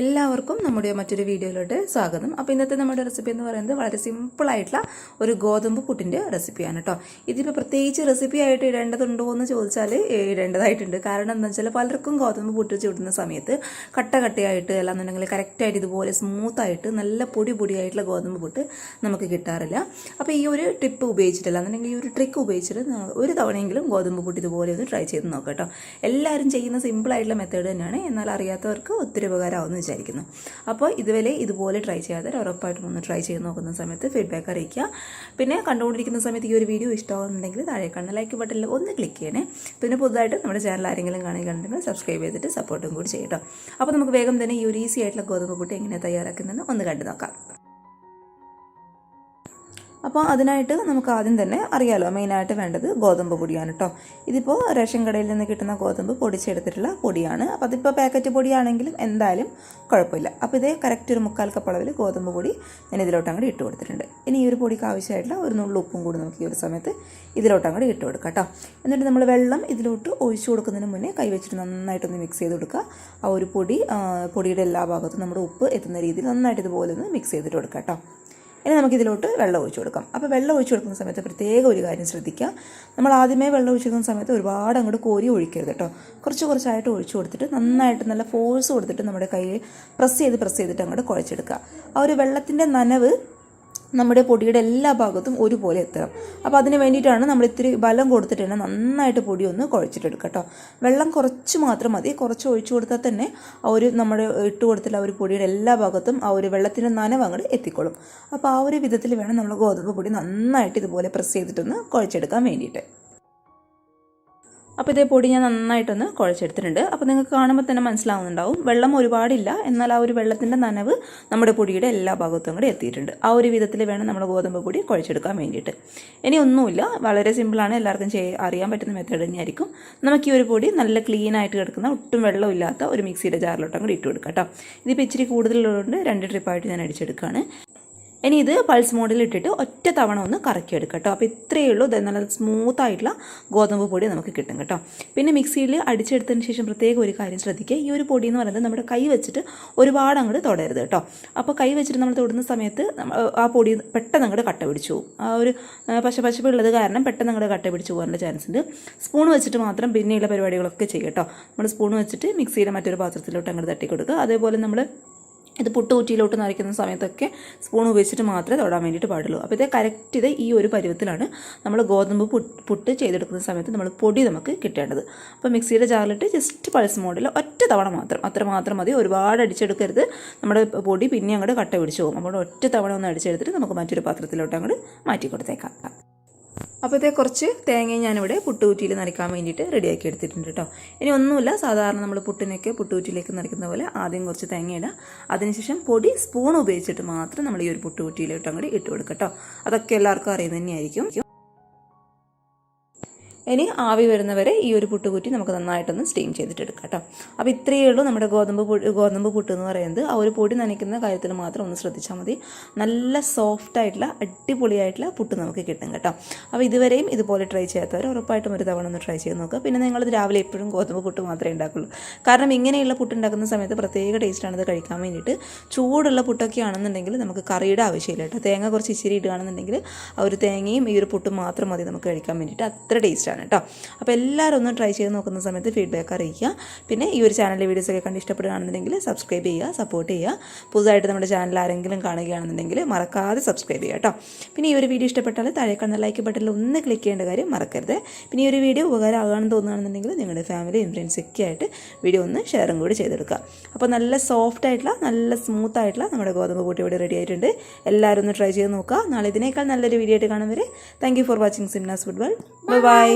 എല്ലാവർക്കും നമ്മുടെ മറ്റൊരു വീഡിയോയിലോട്ട് സ്വാഗതം. അപ്പോൾ ഇന്നത്തെ നമ്മുടെ റെസിപ്പി എന്ന് പറയുന്നത് വളരെ സിമ്പിളായിട്ടുള്ള ഒരു ഗോതമ്പ് പുട്ടിൻ്റെ റെസിപ്പിയാണ് കേട്ടോ. ഇതിപ്പോൾ പ്രത്യേകിച്ച് റെസിപ്പി ആയിട്ട് ഇടേണ്ടതുണ്ടോ എന്ന് ചോദിച്ചാൽ ഇടേണ്ടതായിട്ടുണ്ട്. കാരണം എന്താണെന്ന് വെച്ചാൽ പലർക്കും ഗോതമ്പ് പുട്ട് ചുടുന്ന സമയത്ത് കട്ടയായിട്ട് അല്ലാന്നുണ്ടെങ്കിൽ കറക്റ്റായിട്ട് ഇതുപോലെ സ്മൂത്തായിട്ട് നല്ല പൊടിയായിട്ടുള്ള ഗോതമ്പ് പുട്ട് നമുക്ക് കിട്ടാറില്ല. അപ്പോൾ ഈ ഒരു ടിപ്പ് ഉപയോഗിച്ചിട്ടില്ല എന്നുണ്ടെങ്കിൽ ഈ ഒരു ട്രിക്ക് ഉപയോഗിച്ചിട്ട് ഒരു തവണയെങ്കിലും ഗോതമ്പ് പുട്ട് ഇതുപോലെ ഒന്ന് ട്രൈ ചെയ്ത് നോക്കാം കേട്ടോ. എല്ലാവരും ചെയ്യുന്ന സിമ്പിളായിട്ടുള്ള മെത്തേഡ് തന്നെയാണ്. എന്നാൽ അറിയാത്തവർക്ക് ഒത്തിരി ഉപകാരമാവുന്നു വിചാരിക്കുന്നു. അപ്പോൾ ഇതുപോലെ ട്രൈ ചെയ്യാതെ ഉറപ്പായിട്ടും ഒന്ന് ട്രൈ ചെയ്ത് നോക്കുന്ന സമയത്ത് ഫീഡ്ബാക്ക് അറിയിക്കുക. പിന്നെ കണ്ടുകൊണ്ടിരിക്കുന്ന സമയത്ത് ഈ ഒരു വീഡിയോ ഇഷ്ടമാകുന്നുണ്ടെങ്കിൽ താഴെ കാണുന്ന ലൈക്ക് ബട്ടണിൽ ഒന്ന് ക്ലിക്ക് ചെയ്യണേ. പിന്നെ പുതുതായിട്ട് നമ്മുടെ ചാനൽ ആരെങ്കിലും കാണുകയാണെങ്കിൽ സബ്സ്ക്രൈബ് ചെയ്തിട്ട് സപ്പോർട്ടും കൂടി ചെയ്യട്ടോ. അപ്പോൾ നമുക്ക് വേഗം തന്നെ ഈ ഒരു ഈസി ആയിട്ടുള്ള ഗോതമ്പ് പുട്ട് എങ്ങനെ തയ്യാറാക്കുന്നതെന്ന് ഒന്ന് കണ്ടു നോക്കാം. അപ്പോൾ അതിനായിട്ട് നമുക്ക് ആദ്യം തന്നെ അറിയാലോ, മെയിനായിട്ട് വേണ്ടത് ഗോതമ്പ് പൊടിയാണ് കേട്ടോ. ഇതിപ്പോൾ റേഷൻ കടയിൽ നിന്ന് കിട്ടുന്ന ഗോതമ്പ് പൊടിച്ചെടുത്തിട്ടുള്ള പൊടിയാണ്. അപ്പോൾ അതിപ്പോൾ പാക്കറ്റ് പൊടിയാണെങ്കിലും എന്തായാലും കുഴപ്പമില്ല. അപ്പോൾ ഇതേ കറക്റ്റ് ഒരു 1/4 കപ്പ് അളവിൽ ഗോതമ്പ് പൊടി ഞാൻ ഇതിലോട്ട് അങ്ങോട്ട് ഇട്ട് കൊടുത്തിട്ടുണ്ട്. ഇനി ഈ ഒരു പൊടിക്ക് ആവശ്യമായിട്ടുള്ള ഒരു നുള്ളു ഉപ്പും കൂടി നമുക്ക് ഈ ഒരു സമയത്ത് ഇതിലോട്ട് അങ്ങോട്ട് ഇട്ട് കൊടുക്കാം കേട്ടോ. എന്നിട്ട് നമ്മൾ വെള്ളം ഇതിലോട്ട് ഒഴിച്ചു കൊടുക്കുന്നതിന് മുന്നേ കൈ വെച്ചിട്ട് നന്നായിട്ടൊന്ന് മിക്സ് ചെയ്ത് കൊടുക്കുക. ആ ഒരു പൊടിയുടെ എല്ലാ ഭാഗത്തും നമ്മുടെ ഉപ്പ് എത്തുന്ന രീതിയിൽ നന്നായിട്ട് ഇതുപോലെ ഒന്ന് മിക്സ് ചെയ്തിട്ട് കൊടുക്കാം കേട്ടോ. ഇനി നമുക്കിതിലോട്ട് വെള്ളം ഒഴിച്ചു കൊടുക്കാം. അപ്പോൾ വെള്ളം ഒഴിച്ചു കൊടുക്കുന്ന സമയത്ത് പ്രത്യേക ഒരു കാര്യം ശ്രദ്ധിക്കുക. നമ്മൾ ആദ്യമേ വെള്ളം ഒഴിച്ചു കൊടുക്കുന്ന സമയത്ത് ഒരുപാട് അങ്ങോട്ട് കോരി ഒഴിക്കരുത് കേട്ടോ. കുറച്ചായിട്ട് ഒഴിച്ചു കൊടുത്തിട്ട് നന്നായിട്ട് നല്ല ഫോഴ്സ് കൊടുത്തിട്ട് നമ്മുടെ കയ്യിൽ പ്രസ് ചെയ്തിട്ട് അങ്ങോട്ട് കുഴച്ചെടുക്കുക. ആ ഒരു വെള്ളത്തിൻ്റെ നനവ് നമ്മുടെ പൊടിയുടെ എല്ലാ ഭാഗത്തും ഒരുപോലെ എത്തണം. അപ്പോൾ അതിന് വേണ്ടിയിട്ടാണ് നമ്മൾ ഇത്തിരി ബലം കൊടുത്തിട്ട് തന്നെ നന്നായിട്ട് പൊടി ഒന്ന് കുഴച്ചിട്ടെടുക്കുക കേട്ടോ. വെള്ളം കുറച്ച് മാത്രം മതി. കുറച്ച് ഒഴിച്ചു കൊടുത്താൽ തന്നെ ആ ഒരു നമ്മുടെ ഇട്ട് കൊടുത്തില്ല ആ ഒരു പൊടിയുടെ എല്ലാ ഭാഗത്തും ആ ഒരു വെള്ളത്തിൻ്റെ നനവ് അങ്ങോട്ട് എത്തിക്കോളും. അപ്പോൾ ആ ഒരു വിധത്തിൽ വേണം നമ്മൾ ഗോതമ്പ് പൊടി നന്നായിട്ട് ഇതുപോലെ പ്രസ് ചെയ്തിട്ടൊന്ന് കുഴച്ചെടുക്കാൻ വേണ്ടിയിട്ട്. അപ്പോൾ ഇതേ പൊടി ഞാൻ നന്നായിട്ടൊന്ന് കുഴച്ചെടുത്തിട്ടുണ്ട്. അപ്പോൾ നിങ്ങൾക്ക് കാണുമ്പോൾ തന്നെ മനസ്സിലാവുന്നുണ്ടാവും, വെള്ളം ഒരുപാടില്ല, എന്നാൽ ആ ഒരു വെള്ളത്തിൻ്റെ നനവ് നമ്മുടെ പൊടിയുടെ എല്ലാ ഭാഗത്തും കൂടെ എത്തിയിട്ടുണ്ട്. ആ ഒരു വിധത്തിൽ വേണം നമ്മൾ ഗോതമ്പ് പൊടി കുഴച്ചെടുക്കാൻ വേണ്ടിയിട്ട്. ഇനി ഒന്നുമില്ല, വളരെ സിമ്പിളാണ്, എല്ലാവർക്കും അറിയാൻ പറ്റുന്ന മെത്തേഡ് തന്നെയായിരിക്കും. നമുക്ക് ഈ ഒരു പൊടി നല്ല ക്ലീൻ ആയിട്ട് കിടക്കുന്ന ഒട്ടും വെള്ളമില്ലാത്ത ഒരു മിക്സിയുടെ ജാറിലോട്ട് അങ്ങോട്ട് ഇട്ട് കൊടുക്കാം കേട്ടോ. ഇതിപ്പോൾ ഇച്ചിരി കൂടുതലുള്ളതുകൊണ്ട് 2 ട്രിപ്പായിട്ട് ഞാൻ അടിച്ചെടുക്കുകയാണ്. ഇനി ഇത് പൾസ് മോഡിൽ ഇട്ടിട്ട് ഒറ്റ തവണ ഒന്ന് കറക്കിയെടുക്കാം കേട്ടോ. അപ്പോൾ ഇത്രയേ ഉള്ളൂ. നല്ല സ്മൂത്തായിട്ടുള്ള ഗോതമ്പ് പൊടി നമുക്ക് കിട്ടും കേട്ടോ. പിന്നെ മിക്സിയിൽ അടിച്ചെടുത്തതിന് ശേഷം പ്രത്യേകം ഒരു കാര്യം ശ്രദ്ധിക്കുക. ഈ ഒരു പൊടി എന്ന് പറയുന്നത് നമ്മുടെ കൈ വെച്ചിട്ട് ഒരുപാട് അങ്ങോട്ട് തൊടരുത് കേട്ടോ. അപ്പോൾ കൈ വെച്ചിട്ട് നമ്മൾ തൊടുന്ന സമയത്ത് ആ പൊടി പെട്ടെന്ന് അങ്ങോട്ട് കട്ട പിടിച്ചു പോകും. ആ ഒരു പശപ്പ് ഉള്ളത് കാരണം പെട്ടെന്ന് അങ്ങോട്ട് കട്ട പിടിച്ചു പോകാനുള്ള ചാൻസ് ഉണ്ട്. സ്പൂൺ വെച്ചിട്ട് മാത്രം പിന്നെയുള്ള പരിപാടികളൊക്കെ ചെയ്യുക കേട്ടോ. നമ്മൾ സ്പൂൺ വെച്ചിട്ട് മിക്സിയുടെ മറ്റൊരു പാത്രത്തിലോട്ട് അങ്ങോട്ട് തട്ടി കൊടുക്കുക. അതേപോലെ നമ്മൾ ഇത് പുട്ടുകുറ്റിയിലോട്ട് നിറയ്ക്കുന്ന സമയത്തൊക്കെ സ്പൂൺ ഉപയോഗിച്ചിട്ട് മാത്രമേ തൊടാൻ വേണ്ടിയിട്ട് പാടുള്ളൂ. അപ്പോൾ ഇത് ഈ ഒരു പരുവത്തിലാണ് നമ്മൾ ഗോതമ്പ് പുട്ട് ചെയ്തെടുക്കുന്ന സമയത്ത് നമ്മൾ പൊടി നമുക്ക് കിട്ടേണ്ടത്. അപ്പോൾ മിക്സിയുടെ ജാറിലിട്ട് ജസ്റ്റ് പൾസ് മോഡിൽ ഒറ്റ തവണ മാത്രം മതി. ഒരുപാട് അടിച്ചെടുക്കരുത്. നമ്മുടെ പൊടി പിന്നെ അങ്ങോട്ട് കട്ട പിടിച്ചു പോകും. അപ്പോൾ ഒറ്റ തവണ ഒന്ന് അടിച്ചെടുത്തിട്ട് നമുക്ക് മറ്റൊരു പാത്രത്തിലോട്ട് അങ്ങോട്ട് മാറ്റി കൊടുത്തേക്കാം. അപ്പോൾ കുറച്ച് തേങ്ങ ഞാനിവിടെ പുട്ടുകുറ്റിയിൽ നരയ്ക്കാൻ വേണ്ടിയിട്ട് റെഡിയാക്കി എടുത്തിട്ടുണ്ട് കേട്ടോ. ഇനി ഒന്നുമില്ല, സാധാരണ നമ്മൾ പുട്ടുകുറ്റിയിലേക്ക് നരയ്ക്കുന്ന പോലെ ആദ്യം കുറച്ച് തേങ്ങ ഇടുക. അതിനുശേഷം പൊടി സ്പൂൺ ഉപയോഗിച്ചിട്ട് മാത്രം നമ്മൾ ഈ ഒരു പുട്ടുകുറ്റിയിലോട്ട് അങ്ങോട്ട് ഇട്ട് കൊടുക്കുക കേട്ടോ. അതൊക്കെ എല്ലാവർക്കും അറിയുന്നത് തന്നെയായിരിക്കും. ഇനി ആവി വരുന്നവരെ ഈ ഒരു പുട്ടുകുറ്റി നമുക്ക് നന്നായിട്ടൊന്ന് സ്റ്റീം ചെയ്തിട്ടെടുക്കാം കേട്ടോ. അപ്പോൾ ഇത്രയേ ഉള്ളൂ നമ്മുടെ ഗോതമ്പ് പുട്ട് എന്ന് പറയുന്നത്. ആ ഒരു പൊടി നനയ്ക്കുന്ന കാര്യത്തിൽ മാത്രം ഒന്ന് ശ്രദ്ധിച്ചാൽ മതി. നല്ല സോഫ്റ്റായിട്ടുള്ള അടിപൊളിയായിട്ടുള്ള പുട്ട് നമുക്ക് കിട്ടും കേട്ടോ. അപ്പോൾ ഇതുവരെയും ഇതുപോലെ ട്രൈ ചെയ്യാത്തവർ ഉറപ്പായിട്ടും ഒരു തവണ ഒന്ന് ട്രൈ ചെയ്ത് നോക്കുക. പിന്നെ നിങ്ങളിത് രാവിലെ എപ്പോഴും ഗോതമ്പ് പുട്ട് മാത്രമേ ഉണ്ടാക്കുള്ളൂ. കാരണം ഇങ്ങനെയുള്ള പുട്ട് ഉണ്ടാക്കുന്ന സമയത്ത് പ്രത്യേക ടേസ്റ്റാണ് ഇത് കഴിക്കാൻ വേണ്ടിയിട്ട്. ചൂടുള്ള പുട്ടൊക്കെ ആണെന്നുണ്ടെങ്കിൽ നമുക്ക് കറിയുടെ ആവശ്യമില്ല കേട്ടോ. തേങ്ങ കുറച്ച് ഇച്ചിരി ഇടുകയാണെന്നുണ്ടെങ്കിൽ ആ ഒരു തേങ്ങയും ഈ ഒരു പുട്ടും മാത്രം മതി നമുക്ക് കഴിക്കാൻ വേണ്ടിയിട്ട്. അത്ര ടേസ്റ്റാണ് കേട്ടോ. അപ്പോൾ എല്ലാവരും ഒന്ന് ട്രൈ ചെയ്ത് നോക്കുന്ന സമയത്ത് ഫീഡ്ബാക്ക് അറിയിക്കുക. പിന്നെ ഈ ഒരു ചാനലിലെ വീഡിയോസൊക്കെ കണ്ട് ഇഷ്ടപ്പെടുകയാണെന്നുണ്ടെങ്കിൽ സബ്സ്ക്രൈബ് ചെയ്യുക, സപ്പോർട്ട് ചെയ്യുക. പുതുതായിട്ട് നമ്മുടെ ചാനൽ ആരെങ്കിലും കാണുകയാണെന്നുണ്ടെങ്കിൽ മറക്കാതെ സബ്സ്ക്രൈബ് ചെയ്യുക കേട്ടോ. പിന്നെ ഈ ഒരു വീഡിയോ ഇഷ്ടപ്പെട്ടാൽ താഴെ കാണുന്ന ലൈക്ക് ബട്ടണിൽ ഒന്ന് ക്ലിക്ക് ചെയ്യേണ്ട കാര്യം മറക്കരുത്. പിന്നെ ഈ ഒരു വീഡിയോ ഉപകാരമാകാമെന്ന് തോന്നുകയാണെന്നുണ്ടെങ്കിൽ നിങ്ങളുടെ ഫാമിലിയും ഫ്രണ്ട്സൊക്കെ ആയിട്ട് വീഡിയോ ഒന്ന് ഷെയറും കൂടി ചെയ്തെടുക്കുക. അപ്പോൾ നല്ല സോഫ്റ്റ് ആയിട്ടുള്ള നല്ല സ്മൂത്ത് ആയിട്ടുള്ള നമ്മുടെ ഗോതമ്പ് പുട്ട് ഇവിടെ റെഡി ആയിട്ടുണ്ട്. എല്ലാവരും ഒന്ന് ട്രൈ ചെയ്ത് നോക്കുക. നാളെ ഇതിനേക്കാൾ നല്ലൊരു വീഡിയോ ആയിട്ട് കാണും വരെ thank you for watching Simnas food world. By.